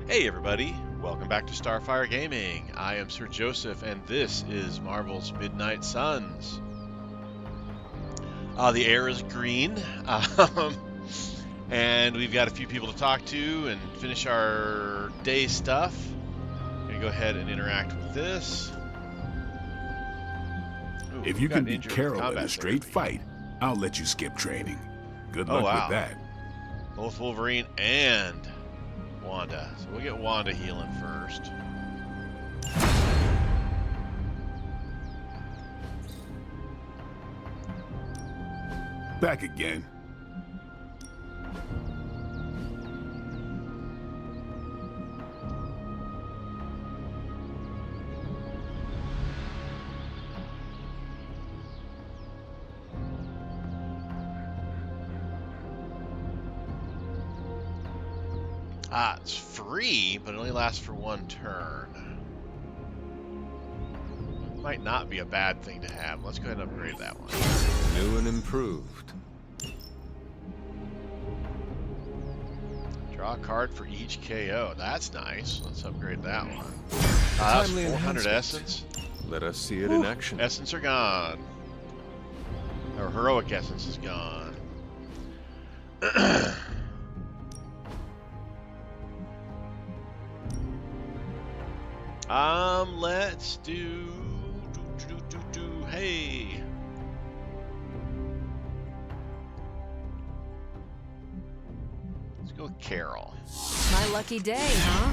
Hey everybody, welcome back to Starfyre Gaming. I am Sir Joseph and this is Marvel's Midnight Suns. The air is green, and we've got a few people to talk to and finish our day stuff. I'm going to go ahead and interact with this. Ooh, If you can beat Carol in a straight fight, I'll let you skip training. Good luck with that. Both Wolverine and Wanda. So we'll get Wanda healing first. Back again. It's free, but it only lasts for one turn. Might not be a bad thing to have. Let's go ahead and upgrade that one. New and improved. Draw a card for each KO. That's nice. Let's upgrade that one. That's Timely 400 enhancement. essence. Let us see it in action. Essence are gone. Or heroic essence is gone. Let's do. Hey. Let's go with Carol. My lucky day, huh?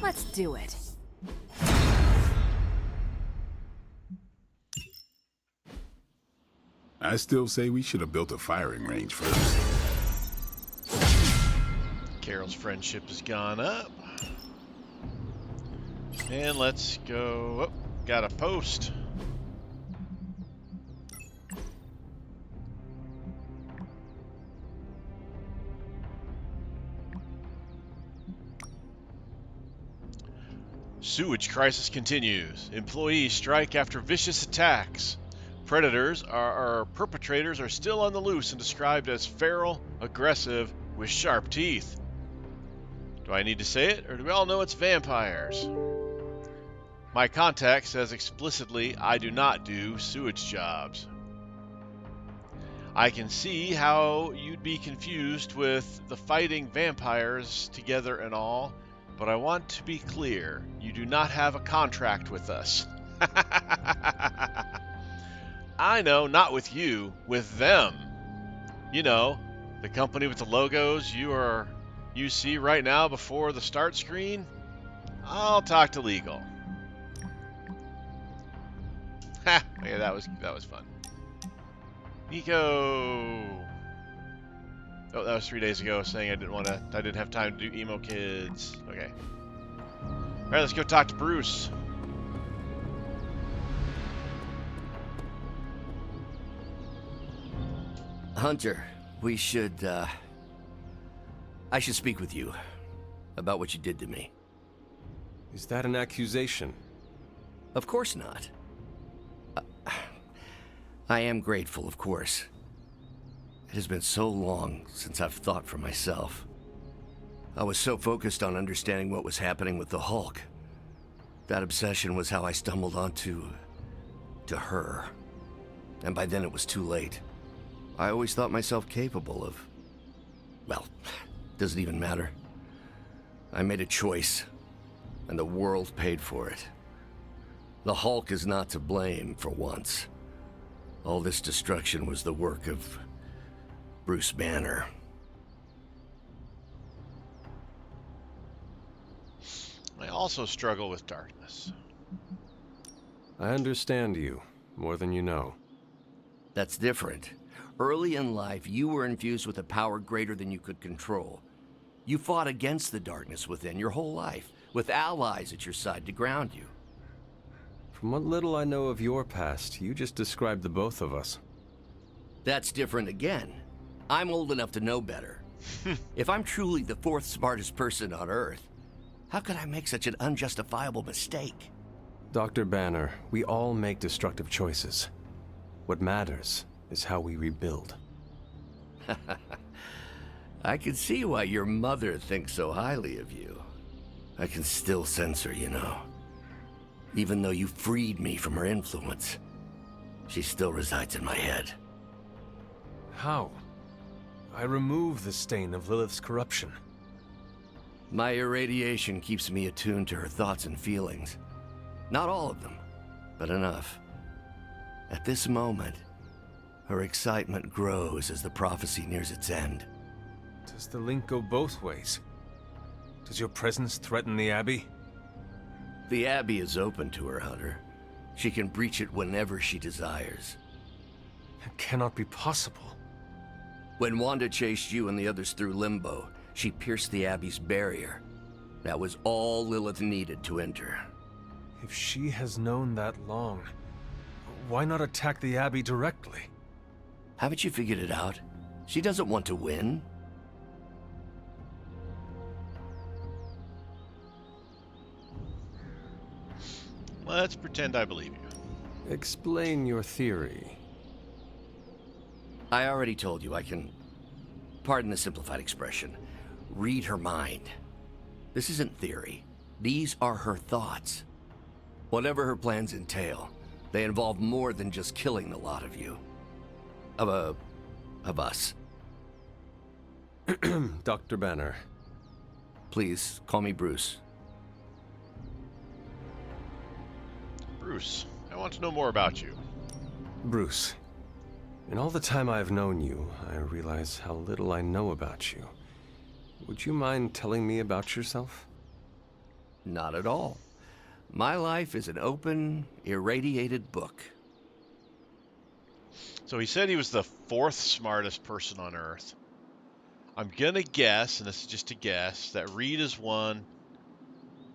Let's do it. I still say we should have built a firing range first. Carol's friendship has gone up. And let's go. Oh, got a post. Sewage crisis continues. Employees strike after vicious attacks. Predators or perpetrators are still on the loose and described as feral, aggressive, with sharp teeth. Do I need to say it, or do we all know it's vampires? My contact says explicitly I do not do sewage jobs. I can see how you'd be confused with the fighting vampires together and all, but I want to be clear, you do not have a contract with us. I know, not with you, with them. You know, the company with the logos you see right now before the start screen? I'll talk to legal. Ha! Yeah, that was fun. Nico. Oh, that was 3 days ago, saying I didn't have time to do emo kids. Okay. All right, let's go talk to Bruce. Hunter, I should speak with you about what you did to me. Is that an accusation? Of course not. I am grateful, of course. It has been so long since I've thought for myself. I was so focused on understanding what was happening with the Hulk. That obsession was how I stumbled onto her. And by then it was too late. I always thought myself capable of... well, doesn't even matter. I made a choice, and the world paid for it. The Hulk is not to blame for once. All this destruction was the work of Bruce Banner. I also struggle with darkness. I understand you, more than you know. That's different. Early in life, you were infused with a power greater than you could control. You fought against the darkness within your whole life, with allies at your side to ground you. From what little I know of your past, you just described the both of us. That's different again. I'm old enough to know better. If I'm truly the fourth smartest person on Earth, how could I make such an unjustifiable mistake? Dr. Banner, we all make destructive choices. What matters is how we rebuild. I can see why your mother thinks so highly of you. I can still sense her, you know. Even though you freed me from her influence, she still resides in my head. How? I remove the stain of Lilith's corruption. My irradiation keeps me attuned to her thoughts and feelings. Not all of them, but enough. At this moment, her excitement grows as the prophecy nears its end. Does the link go both ways? Does your presence threaten the Abbey? The Abbey is open to her, Hunter. She can breach it whenever she desires. It cannot be possible. When Wanda chased you and the others through Limbo, she pierced the Abbey's barrier. That was all Lilith needed to enter. If she has known that long, why not attack the Abbey directly? Haven't you figured it out? She doesn't want to win. Let's pretend I believe you. Explain your theory. I already told you I can, pardon the simplified expression, read her mind. This isn't theory. These are her thoughts. Whatever her plans entail, they involve more than just killing the lot of you. Of us. Dr. Banner. Please, call me Bruce. Bruce, I want to know more about you. Bruce. In all the time I've known you, I realize how little I know about you. Would you mind telling me about yourself? Not at all. My life is an open, irradiated book. So he said he was the fourth smartest person on Earth. I'm gonna guess, and this is just a guess, that Reed is 1,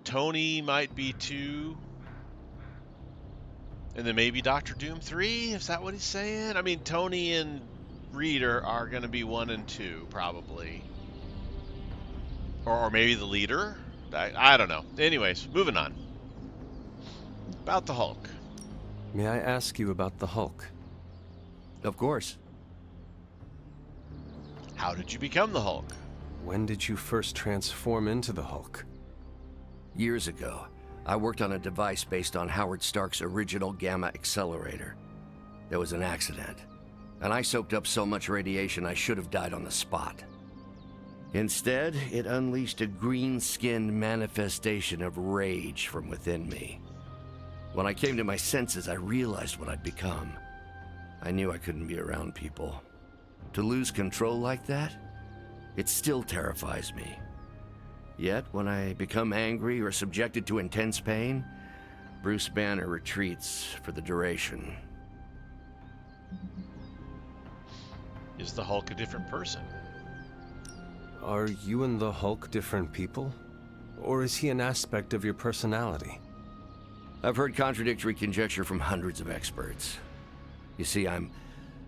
Tony might be 2, and then maybe Dr. Doom 3? Is that what he's saying? I mean, Tony and Reed are gonna be 1 and 2, probably. Or maybe the leader? I don't know. Anyways, moving on. About the Hulk. May I ask you about the Hulk? Of course. How did you become the Hulk? When did you first transform into the Hulk? Years ago, I worked on a device based on Howard Stark's original gamma accelerator. There was an accident, and I soaked up so much radiation I should have died on the spot. Instead, it unleashed a green-skinned manifestation of rage from within me. When I came to my senses, I realized what I'd become. I knew I couldn't be around people. To lose control like that, it still terrifies me. Yet, when I become angry or subjected to intense pain, Bruce Banner retreats for the duration. Is the Hulk a different person? Are you and the Hulk different people? Or is he an aspect of your personality? I've heard contradictory conjecture from hundreds of experts. You see, I'm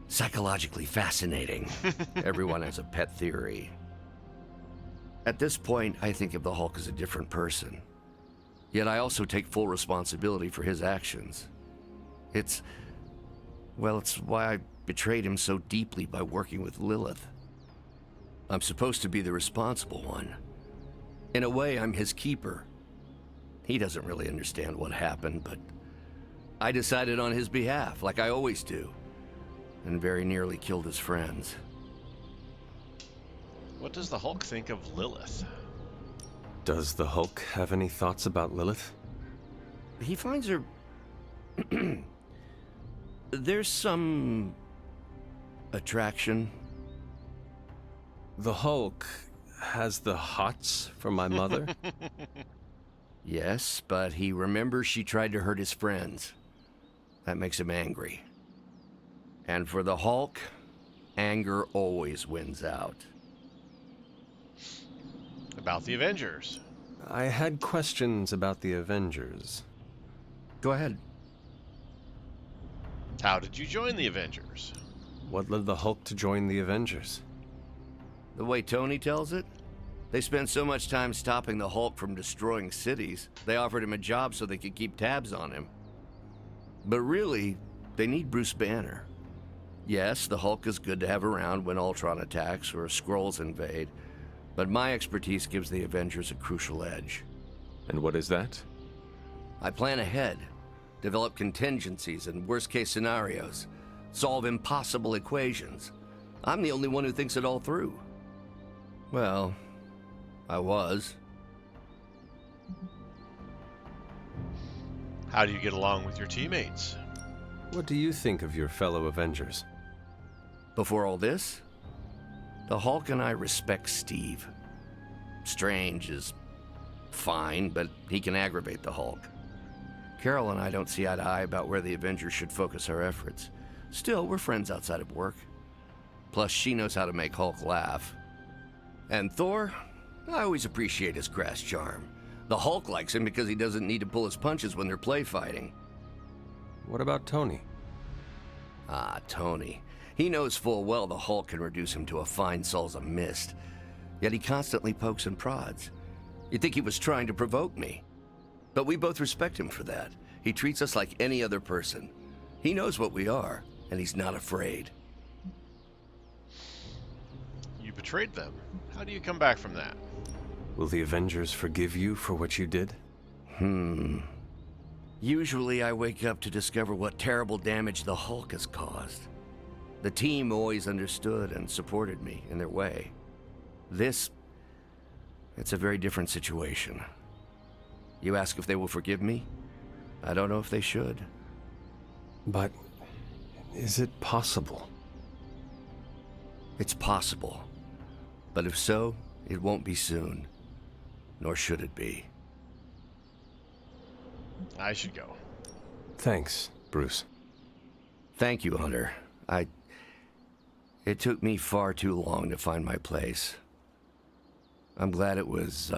psychologically fascinating. Everyone has a pet theory. At this point, I think of the Hulk as a different person. Yet I also take full responsibility for his actions. It's why I betrayed him so deeply by working with Lilith. I'm supposed to be the responsible one. In a way, I'm his keeper. He doesn't really understand what happened, but I decided on his behalf, like I always do, and very nearly killed his friends. What does the Hulk think of Lilith? Does the Hulk have any thoughts about Lilith? He finds her... There's some... attraction. The Hulk has the hots for my mother? Yes, but he remembers she tried to hurt his friends. That makes him angry. And for the Hulk, anger always wins out. About the Avengers. I had questions about the Avengers. Go ahead. How did you join the Avengers? What led the Hulk to join the Avengers? The way Tony tells it, they spent so much time stopping the Hulk from destroying cities, they offered him a job so they could keep tabs on him. But really, they need Bruce Banner. Yes, the Hulk is good to have around when Ultron attacks or Skrulls invade, but my expertise gives the Avengers a crucial edge. And what is that? I plan ahead, develop contingencies and worst-case scenarios, solve impossible equations. I'm the only one who thinks it all through. Well, I was. How do you get along with your teammates? What do you think of your fellow Avengers? Before all this, the Hulk and I respect Steve. Strange is fine, but he can aggravate the Hulk. Carol and I don't see eye to eye about where the Avengers should focus our efforts. Still, we're friends outside of work. Plus, she knows how to make Hulk laugh. And Thor, I always appreciate his crass charm. The Hulk likes him because he doesn't need to pull his punches when they're play fighting. What about Tony? Ah, Tony. He knows full well the Hulk can reduce him to a fine Saul's of mist. Yet he constantly pokes and prods. You'd think he was trying to provoke me. But we both respect him for that. He treats us like any other person. He knows what we are, and he's not afraid. You betrayed them. How do you come back from that? Will the Avengers forgive you for what you did? Usually I wake up to discover what terrible damage the Hulk has caused. The team always understood and supported me in their way. It's a very different situation. You ask if they will forgive me? I don't know if they should. But is it possible? It's possible. But if so, it won't be soon. Nor should it be. I should go. Thanks, Bruce. Thank you, Hunter. It took me far too long to find my place. I'm glad it was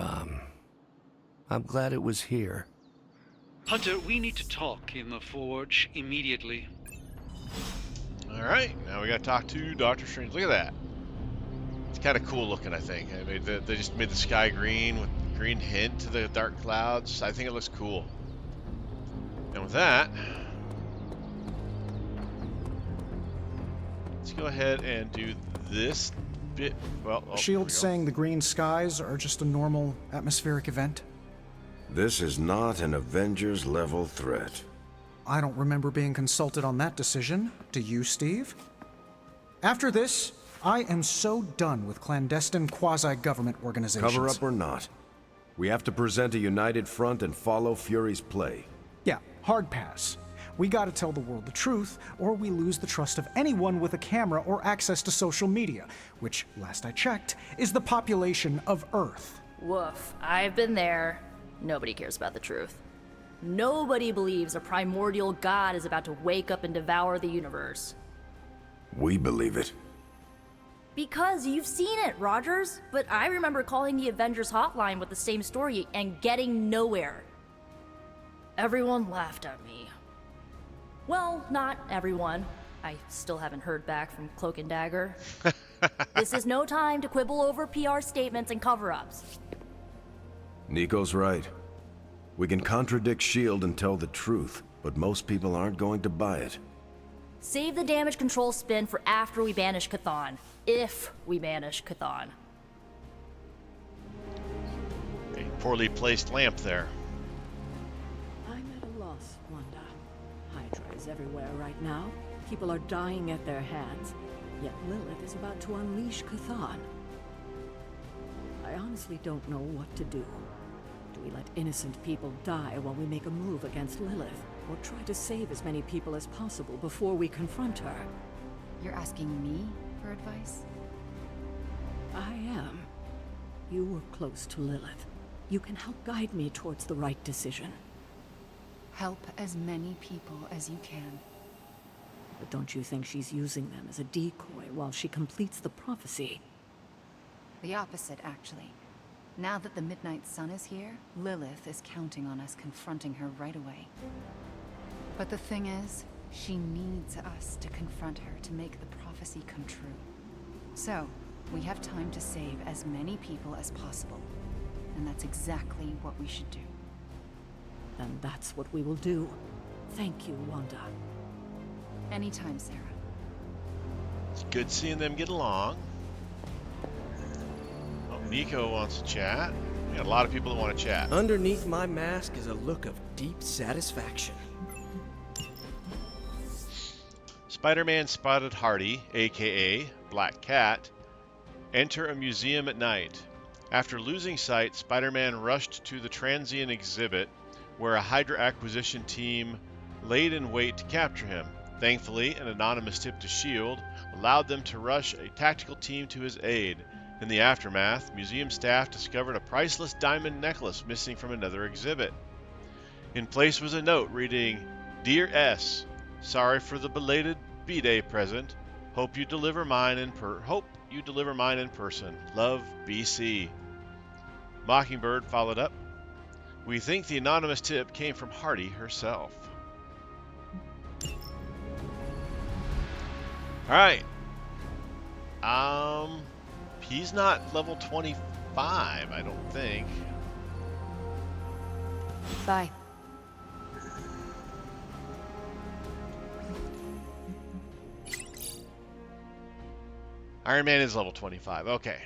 here. Hunter, we need to talk in the Forge immediately. Alright, now we gotta talk to Doctor Strange. Look at that. It's kind of cool looking, I think. I mean, they just made the sky green with green hint to the dark clouds. I think it looks cool. And with that, let's go ahead and do this bit. Well, Shield's saying the green skies are just a normal atmospheric event? This is not an Avengers-level threat. I don't remember being consulted on that decision. Do you, Steve? After this, I am so done with clandestine quasi-government organizations. Cover up or not, we have to present a united front and follow Fury's play. Yeah, hard pass. We gotta tell the world the truth, or we lose the trust of anyone with a camera or access to social media, which, last I checked, is the population of Earth. Woof. I've been there. Nobody cares about the truth. Nobody believes a primordial god is about to wake up and devour the universe. We believe it. Because you've seen it, Rogers. But I remember calling the Avengers hotline with the same story and getting nowhere. Everyone laughed at me. Well, not everyone. I still haven't heard back from Cloak and Dagger. This is no time to quibble over PR statements and cover-ups. Nico's right. We can contradict S.H.I.E.L.D. and tell the truth, but most people aren't going to buy it. Save the damage control spin for after we banish Chthon. If we banish Chthon. A poorly placed lamp there. I'm at a loss, Wanda. Hydra is everywhere right now. People are dying at their hands. Yet Lilith is about to unleash Chthon. I honestly don't know what to do. Do we let innocent people die while we make a move against Lilith? Or try to save as many people as possible before we confront her? You're asking me for advice? I am. You were close to Lilith. You can help guide me towards the right decision. Help as many people as you can. But don't you think she's using them as a decoy while she completes the prophecy? The opposite, actually. Now that the Midnight Sun is here, Lilith is counting on us confronting her right away. But the thing is, she needs us to confront her to make the prophecy come true. So, we have time to save as many people as possible. And that's exactly what we should do. Then that's what we will do. Thank you, Wanda. Anytime, Sarah. It's good seeing them get along. Oh, Nico wants to chat. Got a lot of people that want to chat. Underneath my mask is a look of deep satisfaction. Spider-Man spotted Hardy, aka Black Cat, enter a museum at night. After losing sight, Spider-Man rushed to the transient exhibit where a Hydra acquisition team laid in wait to capture him. Thankfully, an anonymous tip to S.H.I.E.L.D. allowed them to rush a tactical team to his aid. In the aftermath, museum staff discovered a priceless diamond necklace missing from another exhibit. In place was a note reading, "Dear S, sorry for the belated B-Day present. Hope you deliver mine in person. Love, BC." Mockingbird followed up, "We think the anonymous tip came from Hardy herself." Alright. He's not level 25, I don't think. Bye. Iron Man is level 25, okay.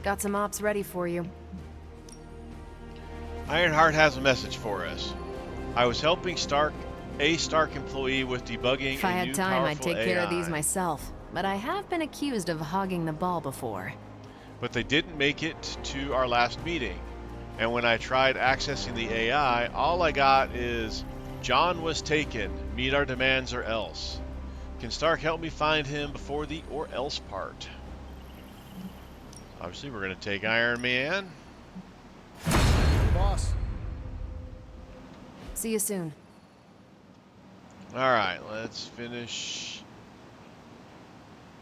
Got some ops ready for you. Ironheart has a message for us. I was helping a Stark employee with debugging If I a had new time, I'd powerful take care of AI. these myself. But I have been accused of hogging the ball before. But they didn't make it to our last meeting. And when I tried accessing the AI, all I got is, "John was taken. Meet our demands or else." Can Stark help me find him before the or else part? Obviously, we're going to take Iron Man. Boss. See you soon. Alright, let's finish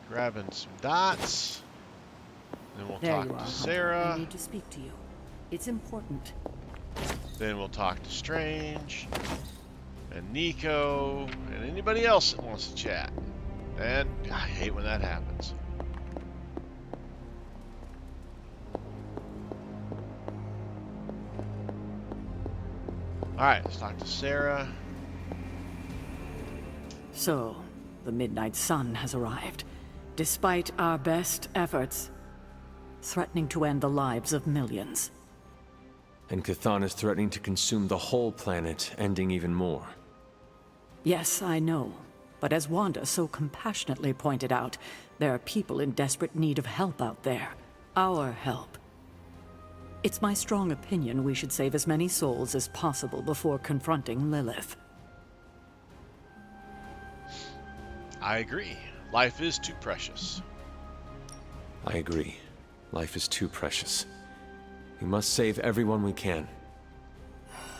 grabbing some dots. Then we'll There talk you are, to Hunter. Sarah. I need to speak to you. It's important. Then we'll talk to Strange. And Nico. And anybody else that wants to chat. And I hate when that happens. Alright, let's talk to Sarah. So, the Midnight Sun has arrived, despite our best efforts, threatening to end the lives of millions. And Chthon is threatening to consume the whole planet, ending even more. Yes, I know. But as Wanda so compassionately pointed out, there are people in desperate need of help out there. Our help. It's my strong opinion we should save as many souls as possible before confronting Lilith. I agree. Life is too precious. I agree. Life is too precious. We must save everyone we can.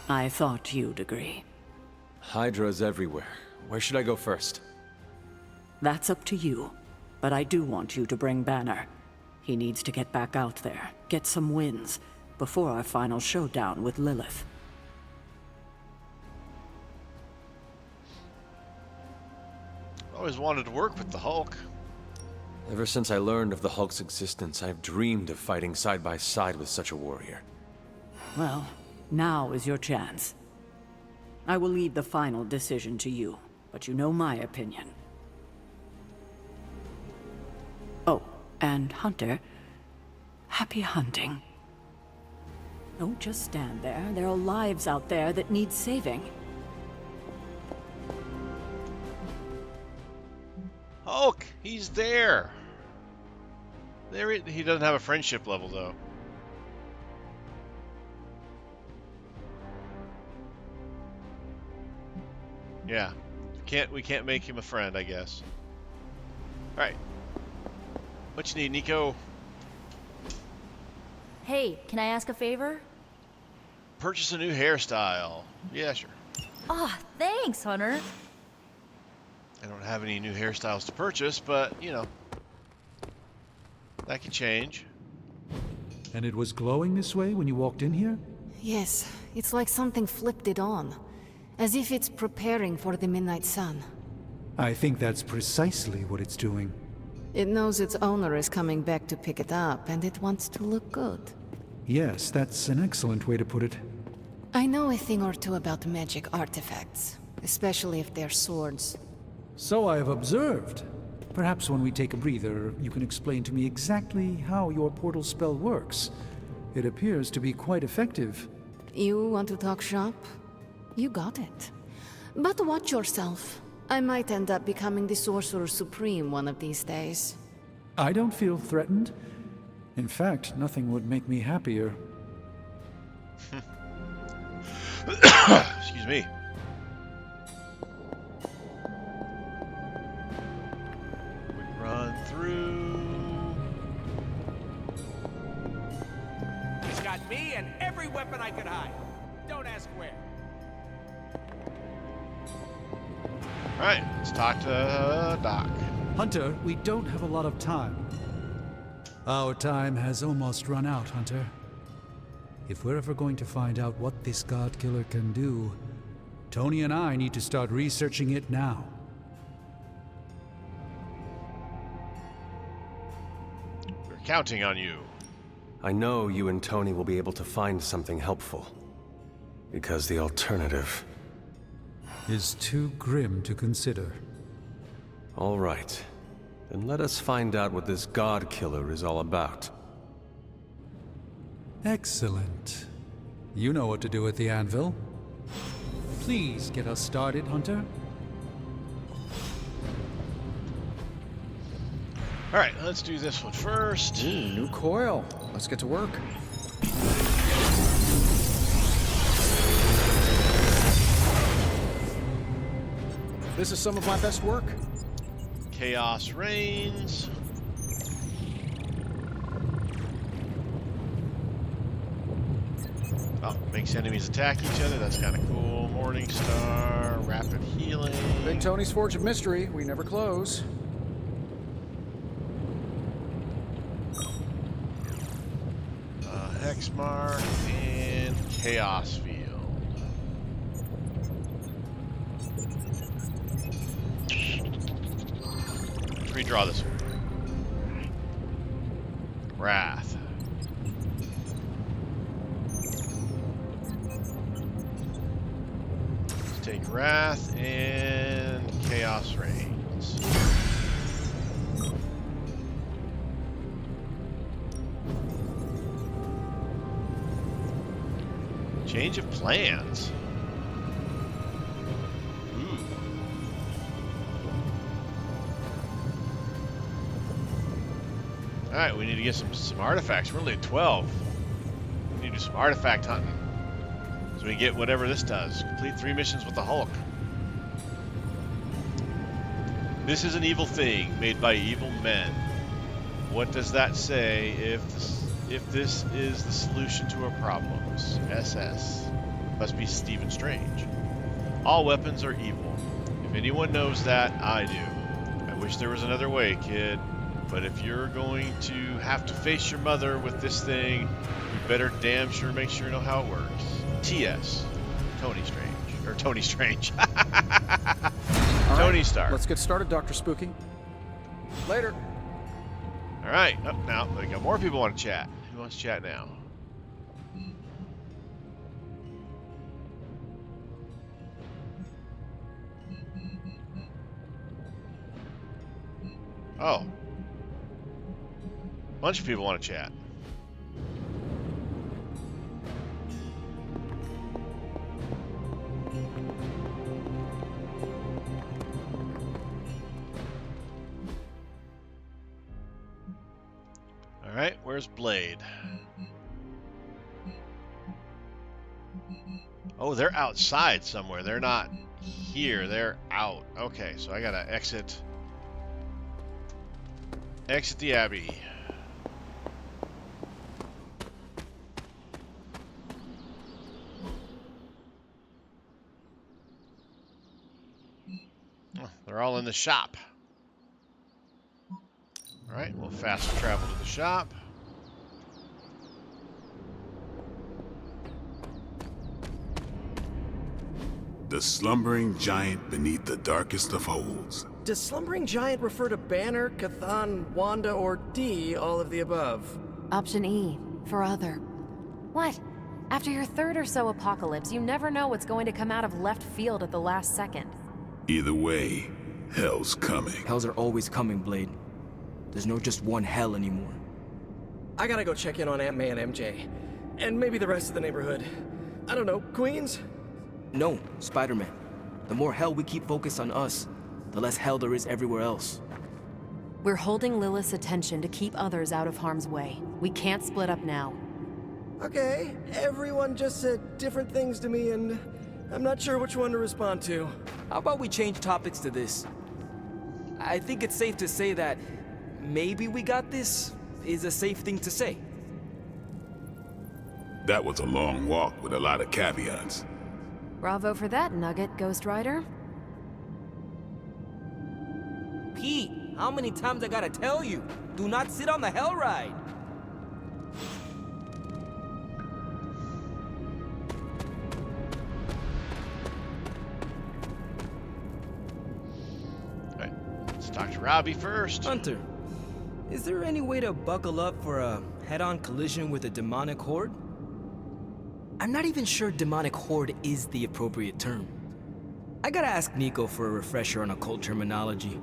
I thought you'd agree. Hydra's everywhere. Where should I go first? That's up to you. But I do want you to bring Banner. He needs to get back out there, get some wins, before our final showdown with Lilith. Always wanted to work with the Hulk. Ever since I learned of the Hulk's existence, I've dreamed of fighting side by side with such a warrior. Well, now is your chance. I will leave the final decision to you, but you know my opinion. Oh, and Hunter, happy hunting. Don't just stand there. There are lives out there that need saving. Hulk, he's there. He doesn't have a friendship level though. Yeah, we can't make him a friend, I guess. All right, what you need, Nico? Hey, can I ask a favor? Purchase a new hairstyle. Yeah, sure. Ah, thanks, Hunter. I don't have any new hairstyles to purchase, but, you know, that could change. And it was glowing this way when you walked in here? Yes, it's like something flipped it on. As if it's preparing for the midnight sun. I think that's precisely what it's doing. It knows its owner is coming back to pick it up, and it wants to look good. Yes, that's an excellent way to put it. I know a thing or two about magic artifacts, especially if they're swords. So I have observed. Perhaps when we take a breather, you can explain to me exactly how your portal spell works. It appears to be quite effective. You want to talk shop? You got it. But watch yourself. I might end up becoming the Sorcerer Supreme one of these days. I don't feel threatened. In fact, nothing would make me happier. Excuse me. Quick run through. He's got me and every weapon I could hide. Don't ask where. Alright, let's talk to Doc. Hunter, we don't have a lot of time. Our time has almost run out, Hunter. If we're ever going to find out what this God Killer can do, Tony and I need to start researching it now. We're counting on you. I know you and Tony will be able to find something helpful. Because the alternative is too grim to consider. All right. Then let us find out what this God Killer is all about. Excellent. You know what to do with the anvil. Please get us started, Hunter. Alright, let's do this one first. Ooh, new coil. Let's get to work. This is some of my best work. Chaos reigns. Oh, makes enemies attack each other. That's kind of cool. Morning Star, rapid healing. Big Tony's Forge of Mystery. We never close. Hex mark and chaos field. Let's redraw this one. Wrath. Let's take Wrath and Chaos Reigns. Change of plans. Ooh. Alright, we need to get some artifacts. We're only at 12. We need to do some artifact hunting. So we get whatever this does. Complete 3 missions with the Hulk. This is an evil thing made by evil men. What does that say if this is the solution to our problems? SS. Must be Stephen Strange. All weapons are evil. If anyone knows that, I do. I wish there was another way, kid. But if you're going to have to face your mother with this thing, you better damn sure make sure you know how it works. TS. Tony Strange. Or Tony Strange. Tony Stark. Let's get started, Dr. Spooky. Later. Alright, up now. We got more people want to chat. Who wants to chat now? Oh. Bunch of people want to chat. Alright, where's Blade? Oh, they're outside somewhere. They're not here. They're out. Okay, so I gotta exit the Abbey. Oh, they're all in the shop. Alright, we'll fast travel to the shop. The slumbering giant beneath the darkest of holes. Does Slumbering Giant refer to Banner, Cathan, Wanda, or D, all of the above? Option E, for other. What? After your third or so apocalypse, you never know what's going to come out of left field at the last second. Either way, Hell's coming. Hells are always coming, Blade. There's no just one hell anymore. I gotta go check in on Aunt May and MJ. And maybe the rest of the neighborhood. I don't know, Queens? No, Spider-Man. The more hell we keep focused on us, the less hell there is everywhere else. We're holding Lilith's attention to keep others out of harm's way. We can't split up now. Okay, everyone just said different things to me and I'm not sure which one to respond to. How about we change topics to this? I think it's safe to say that maybe we got this is a safe thing to say. That was a long walk with a lot of caveats. Bravo for that, Nugget, Ghost Rider. Pete, how many times I gotta tell you? Do not sit on the hell ride. Alright, it's Dr. Robbie first. Hunter, is there any way to buckle up for a head-on collision with a demonic horde? I'm not even sure demonic horde is the appropriate term. I gotta ask Nico for a refresher on occult terminology.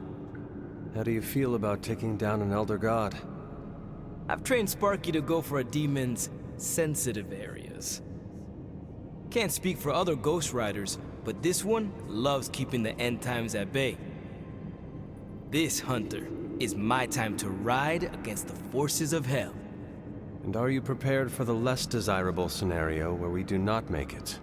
How do you feel about taking down an Elder God? I've trained Sparky to go for a demon's sensitive areas. Can't speak for other Ghost Riders, but this one loves keeping the end times at bay. This, Hunter, is my time to ride against the forces of hell. And are you prepared for the less desirable scenario where we do not make it?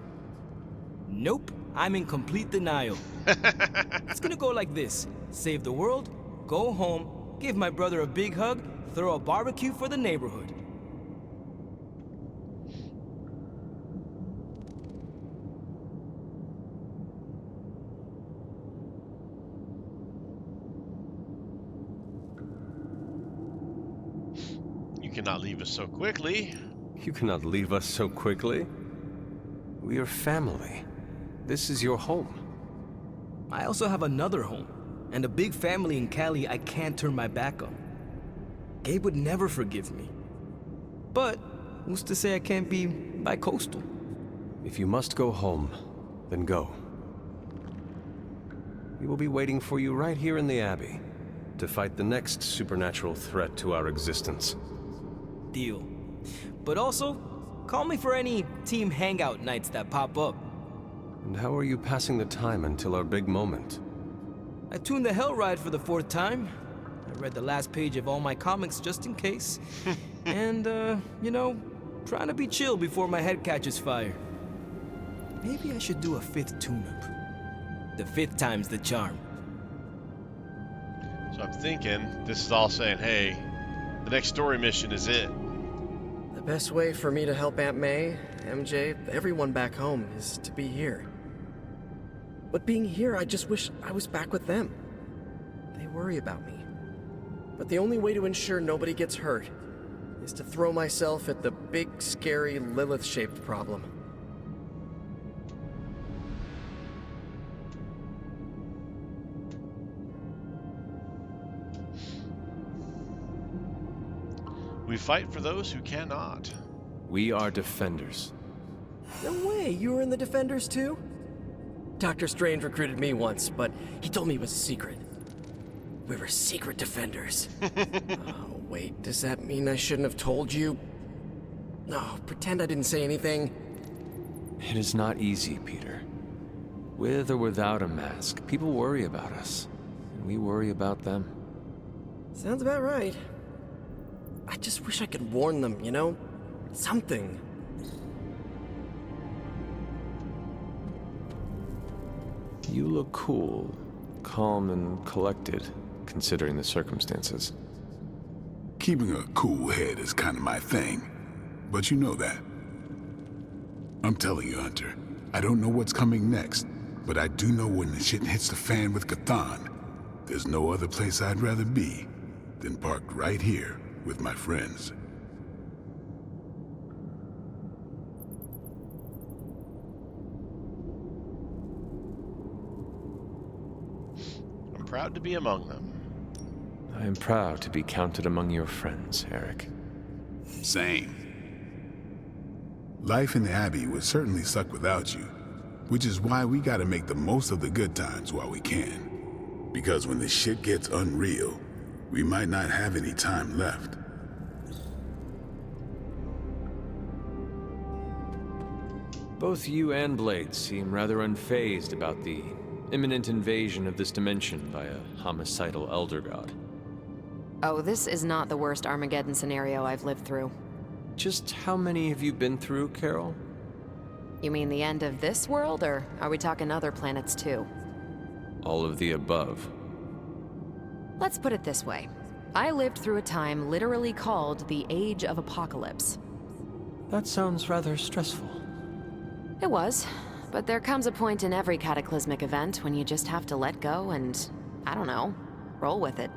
Nope, I'm in complete denial. It's gonna go like this. Save the world, go home, give my brother a big hug, throw a barbecue for the neighborhood. You cannot leave us so quickly. You cannot leave us so quickly. We are family. This is your home. I also have another home, and a big family in Cali I can't turn my back on. Gabe would never forgive me. But who's to say I can't be bi-coastal? If you must go home, then go. We will be waiting for you right here in the Abbey to fight the next supernatural threat to our existence. Deal. But also, call me for any team hangout nights that pop up. And how are you passing the time until our big moment? I tuned the Hell Ride for the 4th time. I read the last page of all my comics just in case. And, you know, trying to be chill before my head catches fire. Maybe I should do a 5th tune-up. The 5th time's the charm. So I'm thinking this is all saying, hey, the next story mission is it. The best way for me to help Aunt May, MJ, everyone back home is to be here. But being here, I just wish I was back with them. They worry about me. But the only way to ensure nobody gets hurt is to throw myself at the big, scary, Lilith-shaped problem. We fight for those who cannot. We are defenders. No way, you were in the Defenders too? Dr. Strange recruited me once, but he told me it was a secret. We were secret defenders. Oh, wait, does that mean I shouldn't have told you? No, pretend I didn't say anything. It is not easy, Peter. With or without a mask, people worry about us, and we worry about them. Sounds about right. I just wish I could warn them, you know? Something. You look cool, calm and collected, considering the circumstances. Keeping a cool head is kind of my thing, but you know that. I'm telling you, Hunter, I don't know what's coming next, but I do know when the shit hits the fan with Chthon, there's no other place I'd rather be than parked right here with my friends. I'm proud to be among them. I am proud to be counted among your friends, Eric. Same. Life in the Abbey would certainly suck without you, which is why we gotta make the most of the good times while we can. Because when the shit gets unreal, we might not have any time left. Both you and Blade seem rather unfazed about the imminent invasion of this dimension by a homicidal elder god. Oh, this is not the worst Armageddon scenario I've lived through. Just how many have you been through, Carol? You mean the end of this world, or are we talking other planets too? All of the above. Let's put it this way. I lived through a time literally called the Age of Apocalypse. That sounds rather stressful. It was, but there comes a point in every cataclysmic event when you just have to let go and, I don't know, roll with it.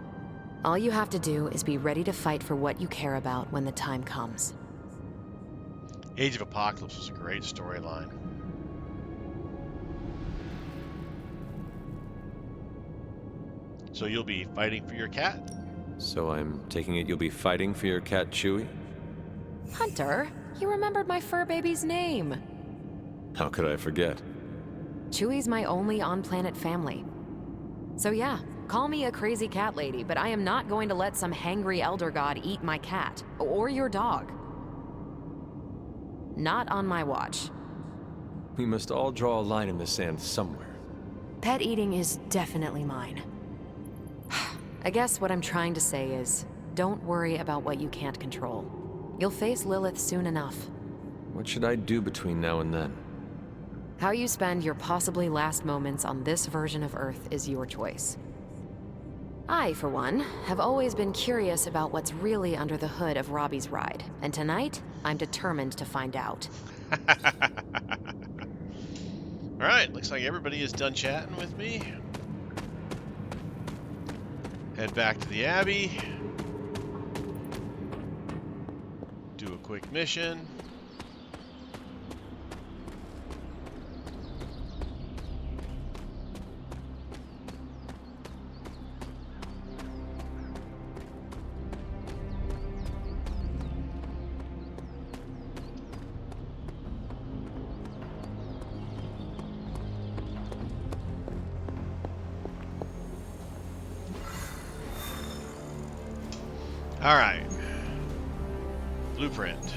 All you have to do is be ready to fight for what you care about when the time comes. Age of Apocalypse was a great storyline. So you'll be fighting for your cat? So I'm taking it you'll be fighting for your cat Chewie? Hunter, you remembered my fur baby's name. How could I forget? Chewie's my only on-planet family. So yeah, call me a crazy cat lady, but I am not going to let some hangry elder god eat my cat, or your dog. Not on my watch. We must all draw a line in the sand somewhere. Pet eating is definitely mine. I guess what I'm trying to say is, don't worry about what you can't control. You'll face Lilith soon enough. What should I do between now and then? How you spend your possibly last moments on this version of Earth is your choice. I, for one, have always been curious about what's really under the hood of Robbie's ride, and tonight, I'm determined to find out. Alright, looks like everybody is done chatting with me. Head back to the Abbey. Do a quick mission. Alright. Blueprint.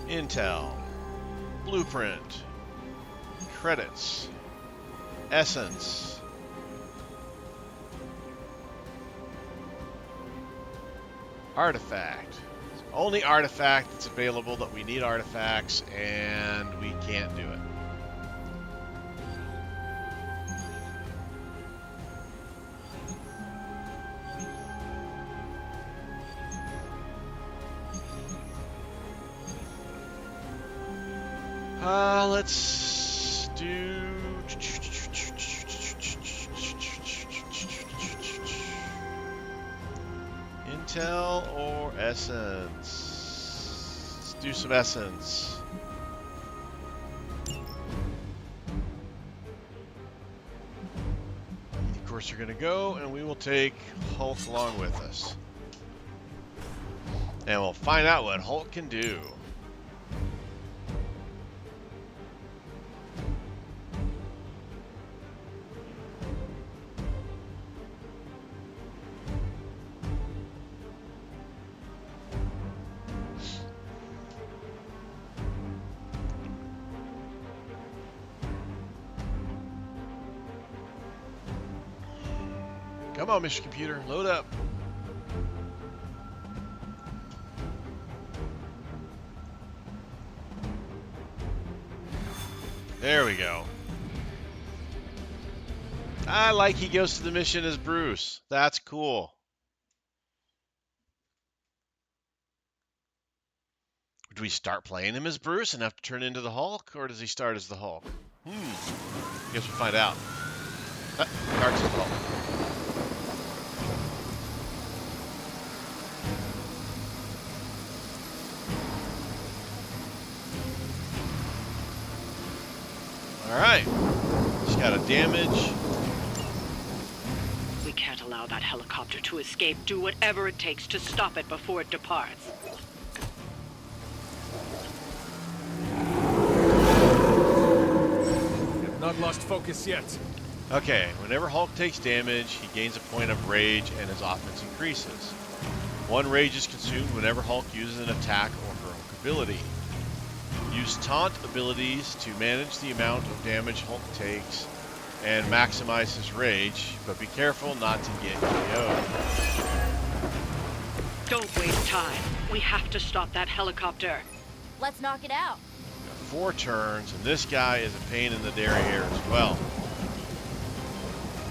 Intel. Blueprint. Credits. Essence. Artifact. Only artifact that's available that we need artifacts, and we can't do it. Let's do Intel or Essence. Let's do some Essence. Of course, you're gonna go, and we will take Hulk along with us, and we'll find out what Hulk can do. Come on, Mr. Computer, load up. There we go. I like he goes to the mission as Bruce. That's cool. Do we start playing him as Bruce and have to turn into the Hulk, or does he start as the Hulk? Guess we'll find out. Starts as the Hulk. Alright. Just got a damage. We can't allow that helicopter to escape. Do whatever it takes to stop it before it departs. Have not lost focus yet. Okay, whenever Hulk takes damage, he gains a point of rage and his offense increases. 1 rage is consumed whenever Hulk uses an attack or heroic ability. Use taunt abilities to manage the amount of damage Hulk takes and maximize his rage, but be careful not to get KO'd. Don't waste time. We have to stop that helicopter. Let's knock it out. 4 turns, and this guy is a pain in the derriere as well.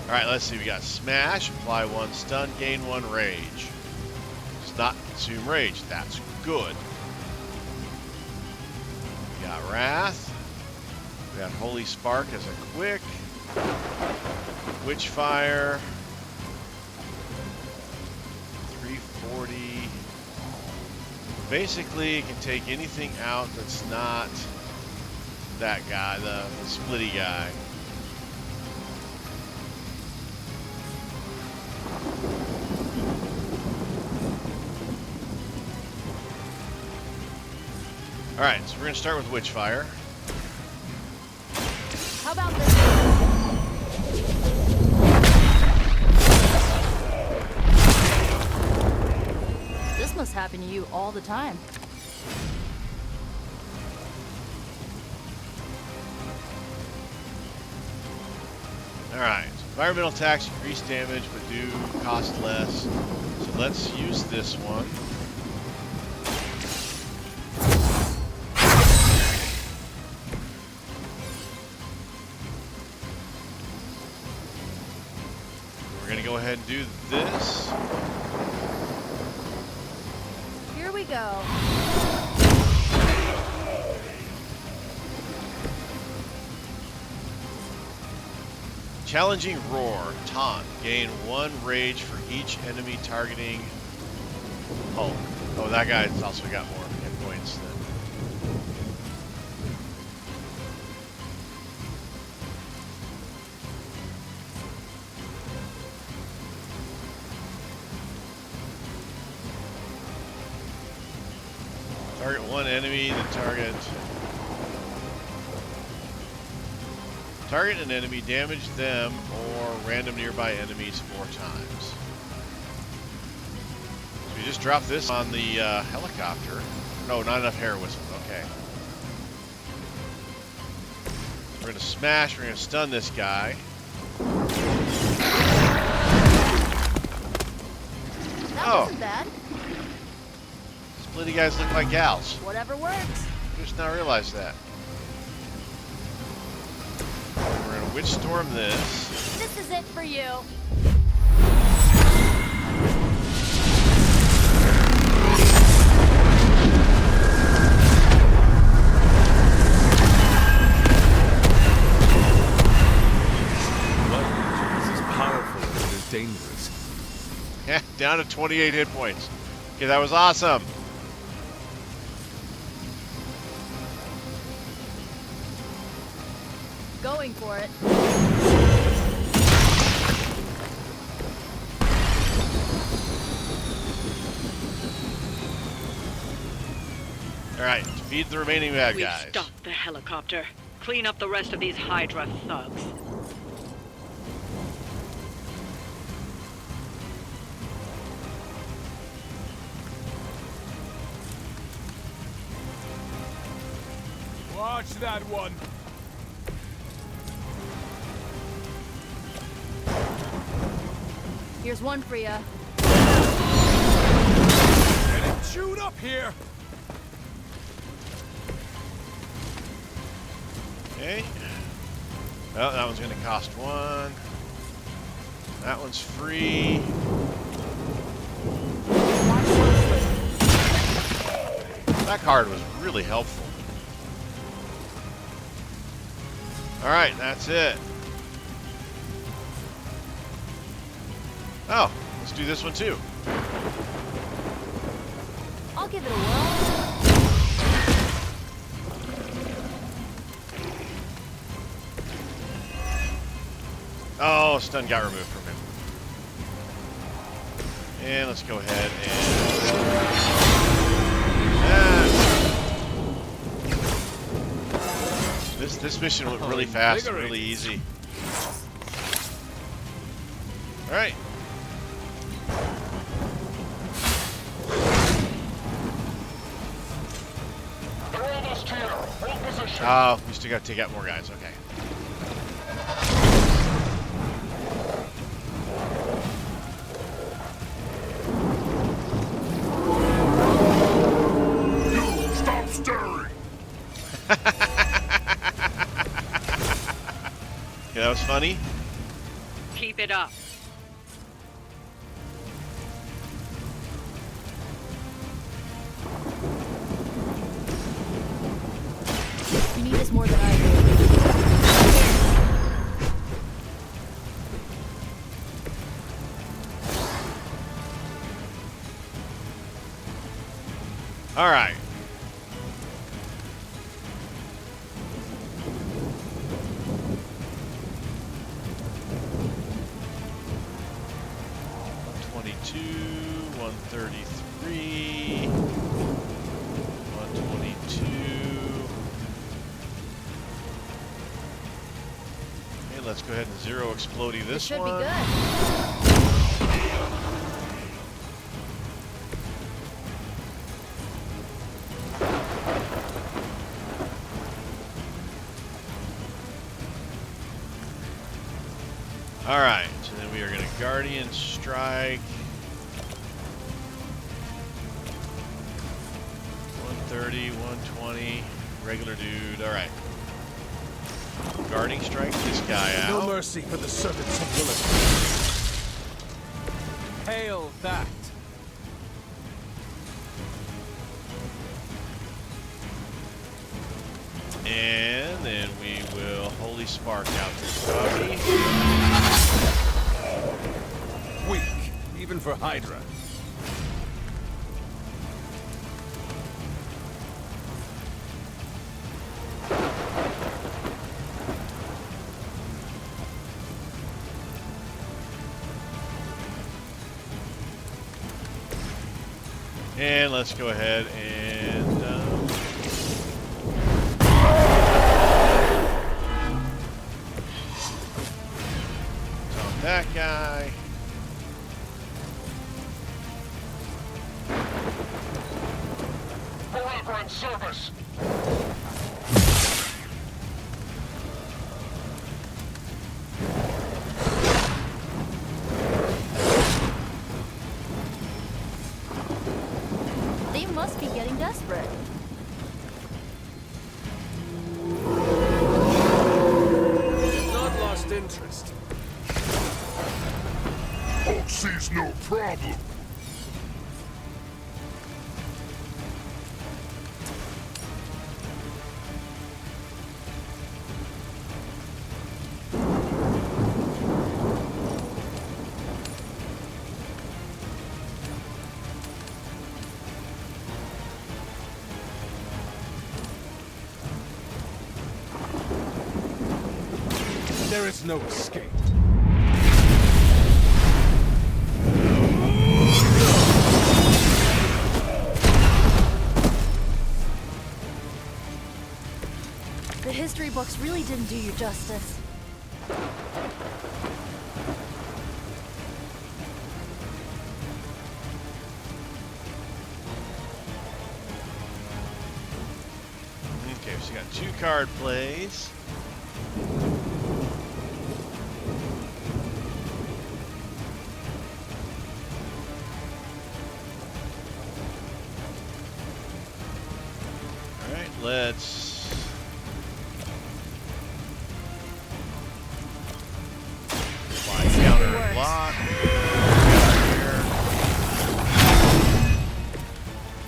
Alright, let's see. We got Smash, apply 1 stun, gain 1 rage. Does not consume rage. That's good. We got Wrath. We got Holy Spark as a quick. Witchfire. 340. Basically, it can take anything out that's not that guy, the splitty guy. Alright, so we're going to start with Witchfire. How about this? This must happen to you all the time. Alright, so environmental attacks increase damage but do cost less. So let's use this one. We're going to go ahead and do this. Here we go. Challenging Roar, taunt, gain 1 rage for each enemy targeting Hulk. Oh, that guy's also got more hit points than. Target 1 enemy, then target an enemy, damage them or random nearby enemies 4 times. So we just dropped this on the helicopter. No, not enough heroism. Okay. We're going to smash, we're going to stun this guy. That wasn't bad. Splitty guys look like gals. Whatever works. Just now realized that. We're going to Witch Storm this. This is it for you. This is powerful, but it is dangerous. Yeah, down to 28 hit points. Okay, that was awesome. Going for it. Alright, feed the remaining bad We've guys. stopped the helicopter. Clean up the rest of these Hydra thugs. Watch that one. Here's one for ya. Getting chewed up here. Okay. Well, that one's going to cost 1. That one's free. That card was really helpful. Alright, that's it. Oh, let's do this one too. I'll give it a whirl. Oh, stun got removed from him. And let's go ahead and... This mission went really fast, really easy. Alright. Oh, we still gotta take out more guys, okay. Stop stirring! Yeah, that was funny. Keep it up. You need this more than I do. All right. $122, $133, $122. Okay, let's go ahead and zero explodey this Should one. be good. All right, so then we are going to Guardian Strike. 130, 120, regular dude. All right. Guarding Strike this guy out. No mercy for the servants of Lilith. Hail that. And then we will Holy Spark out this doggy. Weak, even for Hydra. And let's go ahead and on that guy. Forever in service! They must be getting desperate. Not lost interest. Hulk sees no problem. There is no escape. The history books really didn't do you justice. Okay, so you got 2 card plays. All right, let's fly counter and block. Here.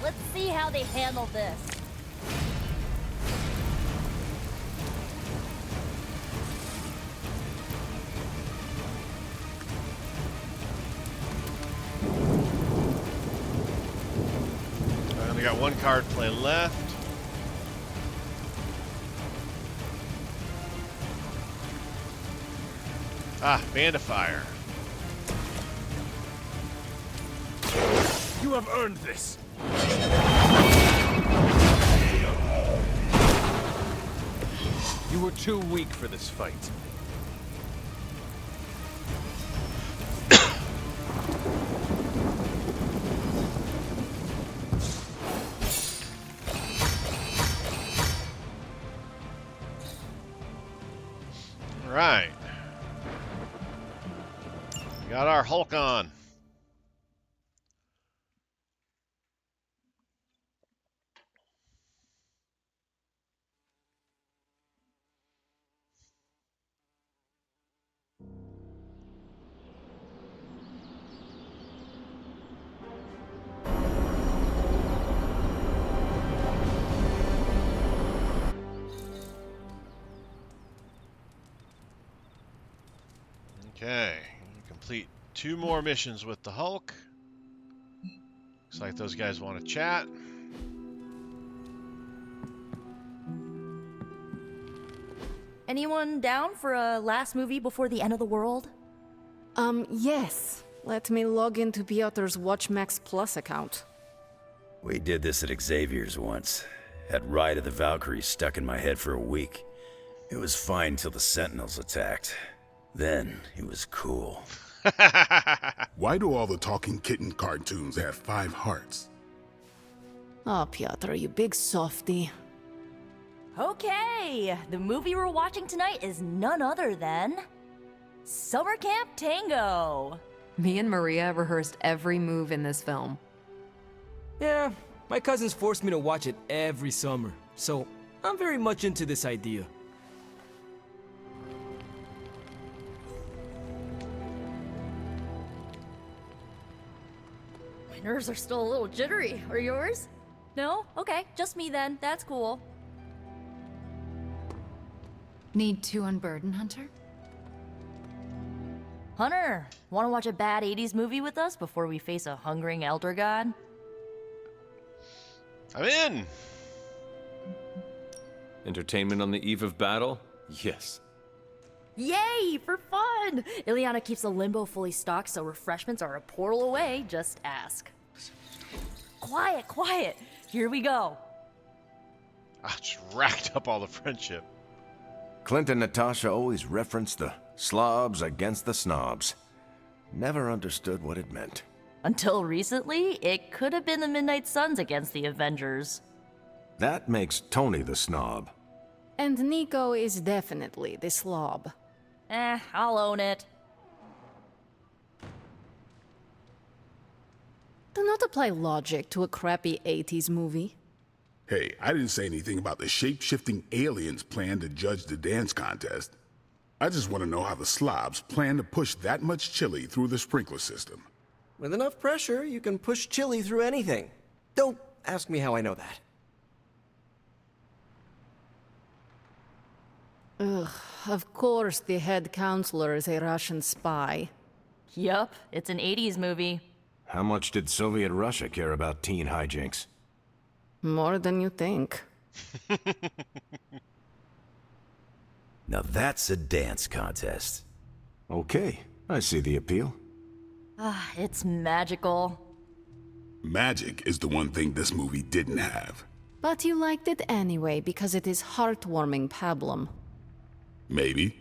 Let's see how they handle this. I only got 1 card play left. Ah, Band of Fire. You have earned this. You were too weak for this fight. Alright. We got our Hulk on. Okay, complete 2 more missions with the Hulk. Looks like those guys want to chat. Anyone down for a last movie before the end of the world? Yes. Let me log into Piotr's WatchMax Plus account. We did this at Xavier's once. Had Ride of the Valkyries stuck in my head for a week. It was fine till the Sentinels attacked. Then it was cool. Why do all the talking kitten cartoons have 5 hearts? Oh, Piotr, you big softy. Okay, the movie we're watching tonight is none other than Summer Camp Tango. Me and Maria rehearsed every move in this film. Yeah, my cousins forced me to watch it every summer, so I'm very much into this idea. My nerves are still a little jittery. Are yours? No? Okay, just me then. That's cool. Need to unburden, Hunter? Hunter, want to watch a bad 80s movie with us before we face a hungering elder god? I'm in! Entertainment on the eve of battle? Yes. Yay, for fun! Ileana keeps the limbo fully stocked, so refreshments are a portal away. Just ask. Quiet, quiet. Here we go. I just racked up all the friendship. Clint and Natasha always referenced the slobs against the snobs. Never understood what it meant. Until recently, it could have been the Midnight Suns against the Avengers. That makes Tony the snob. And Nico is definitely the slob. I'll own it. Do not apply logic to a crappy 80s movie. Hey, I didn't say anything about the shape-shifting aliens' plan to judge the dance contest. I just want to know how the slobs plan to push that much chili through the sprinkler system. With enough pressure, you can push chili through anything. Don't ask me how I know that. Ugh, of course the head counselor is a Russian spy. Yup, it's an 80s movie. How much did Soviet Russia care about teen hijinks? More than you think. Now that's a dance contest. Okay, I see the appeal. It's magical. Magic is the one thing this movie didn't have. But you liked it anyway because it is heartwarming pablum. Maybe.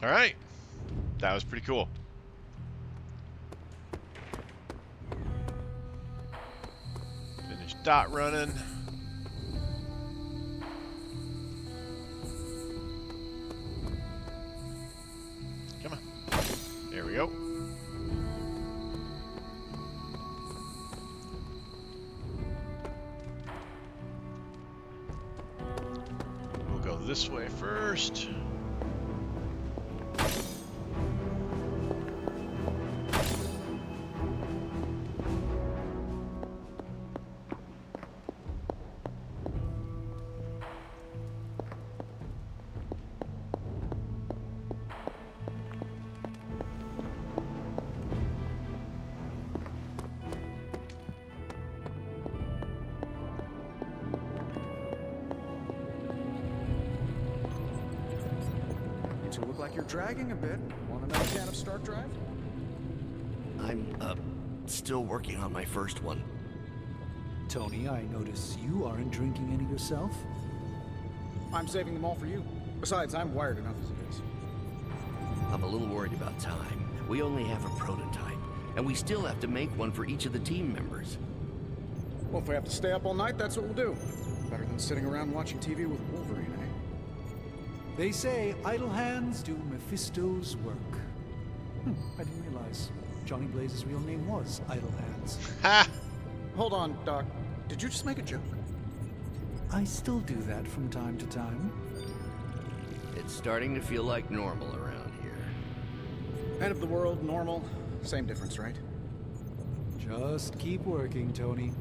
Alright. That was pretty cool. Finish dot running. Come on. There we go. We'll go this way first. You look like you're dragging a bit. Want another can of Start Drive? I'm, still working on my first one. Tony, I notice you aren't drinking any yourself. I'm saving them all for you. Besides, I'm wired enough as it is. I'm a little worried about time. We only have a prototype, and we still have to make one for each of the team members. Well, if we have to stay up all night, that's what we'll do. Better than sitting around watching TV with Wolverine, eh? They say idle hands do Mephisto's work. I didn't realize Johnny Blaze's real name was Idle Hands. Ha! Hold on, Doc. Did you just make a joke? I still do that from time to time. It's starting to feel like normal around here. End of the world, normal, same difference, right? Just keep working, Tony.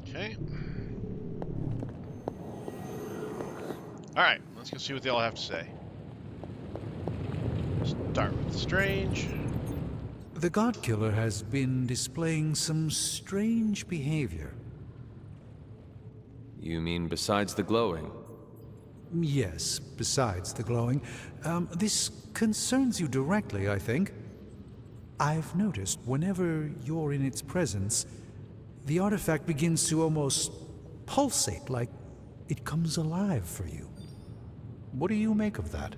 Okay. Alright, let's go see what they all have to say. Start with Strange. The God Killer has been displaying some strange behavior. You mean besides the glowing? Yes, besides the glowing. This concerns you directly, I think. I've noticed whenever you're in its presence, the artifact begins to almost pulsate, like it comes alive for you. What do you make of that?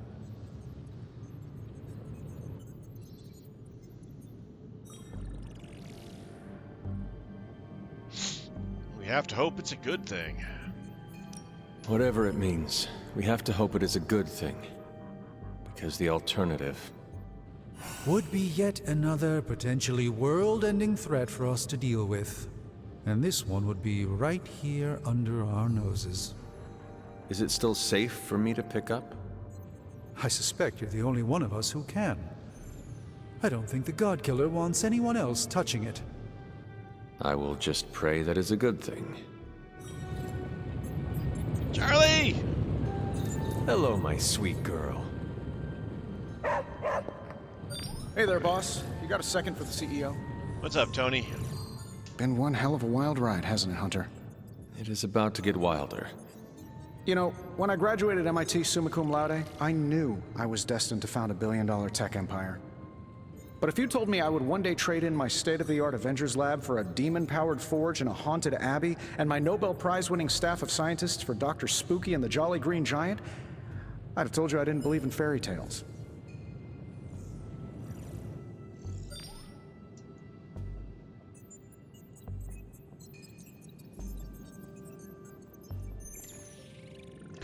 We have to hope it's a good thing. Whatever it means, we have to hope it is a good thing. Because the alternative would be yet another potentially world-ending threat for us to deal with. And this one would be right here under our noses. Is it still safe for me to pick up? I suspect you're the only one of us who can. I don't think the God Killer wants anyone else touching it. I will just pray that is a good thing. Charlie! Hello, my sweet girl. Hey there, boss. You got a second for the CEO? What's up, Tony? Been one hell of a wild ride, hasn't it, Hunter? It is about to get wilder. You know, when I graduated MIT summa cum laude, I knew I was destined to found a billion-dollar tech empire. But if you told me I would one day trade in my state-of-the-art Avengers lab for a demon-powered forge in a haunted abbey, and my Nobel Prize-winning staff of scientists for Dr. Spooky and the Jolly Green Giant, I'd have told you I didn't believe in fairy tales.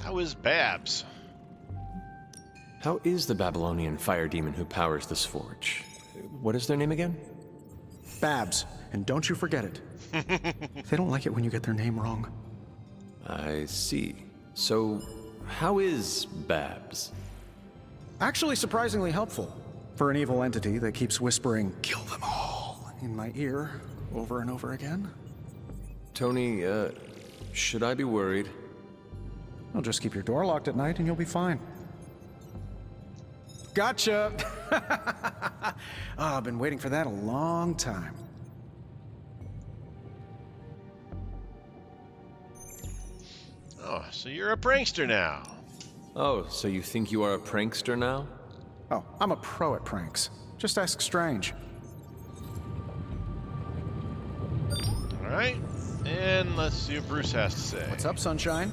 How is Babs? How is the Babylonian fire demon who powers this forge? What is their name again? Babs, and don't you forget it. They don't like it when you get their name wrong. I see. So, how is Babs? Actually surprisingly helpful for an evil entity that keeps whispering, "Kill them all," in my ear over and over again. Tony, should I be worried? Well, just keep your door locked at night and you'll be fine. Gotcha! I've been waiting for that a long time. Oh, so you're a prankster now. Oh, so you think you are a prankster now? Oh, I'm a pro at pranks. Just ask Strange. Alright, and let's see what Bruce has to say. What's up, Sunshine?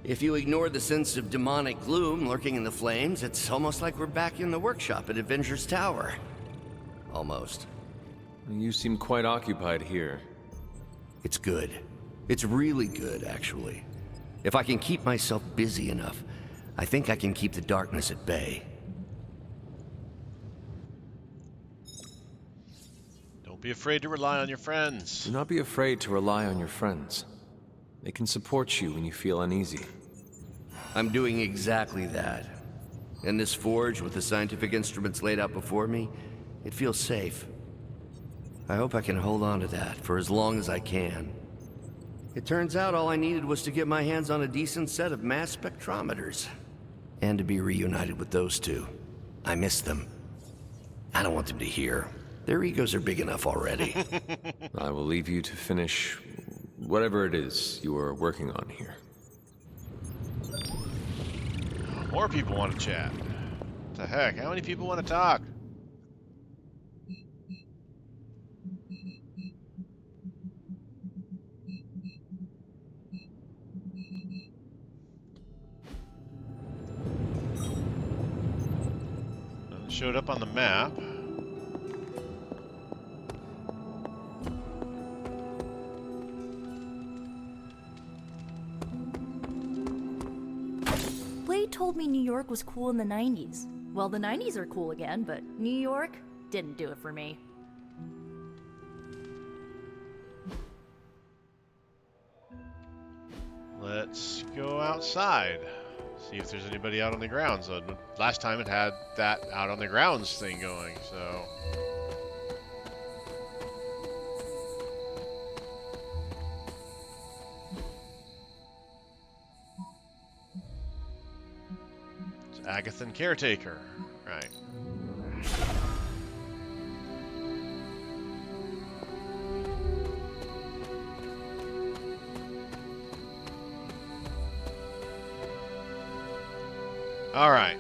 If you ignore the sense of demonic gloom lurking in the flames, it's almost like we're back in the workshop at Avengers Tower. Almost. You seem quite occupied here. It's good. It's really good, actually. If I can keep myself busy enough, I think I can keep the darkness at bay. Don't be afraid to rely on your friends. Do not be afraid to rely on your friends. They can support you when you feel uneasy. I'm doing exactly that. In this forge, with the scientific instruments laid out before me, it feels safe. I hope I can hold on to that for as long as I can. It turns out all I needed was to get my hands on a decent set of mass spectrometers. And to be reunited with those two. I miss them. I don't want them to hear. Their egos are big enough already. I will leave you to finish whatever it is you are working on here. More people want to chat. What the heck? How many people want to talk? It showed up on the map. told me New York was cool in the 90s. Well, the 90s are cool again, but New York didn't do it for me. Let's go outside. See if there's anybody out on the grounds. Last time it had that out on the grounds thing going, so... It's Agathan Caretaker. Right. All right,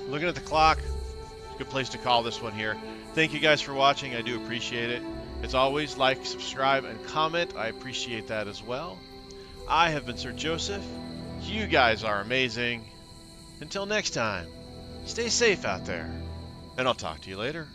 looking at the clock, it's a good place to call this one here. Thank you guys for watching. I do appreciate it. As always, like, subscribe, and comment. I appreciate that as well. I have been Sir Joseph. You guys are amazing. Until next time, stay safe out there, and I'll talk to you later.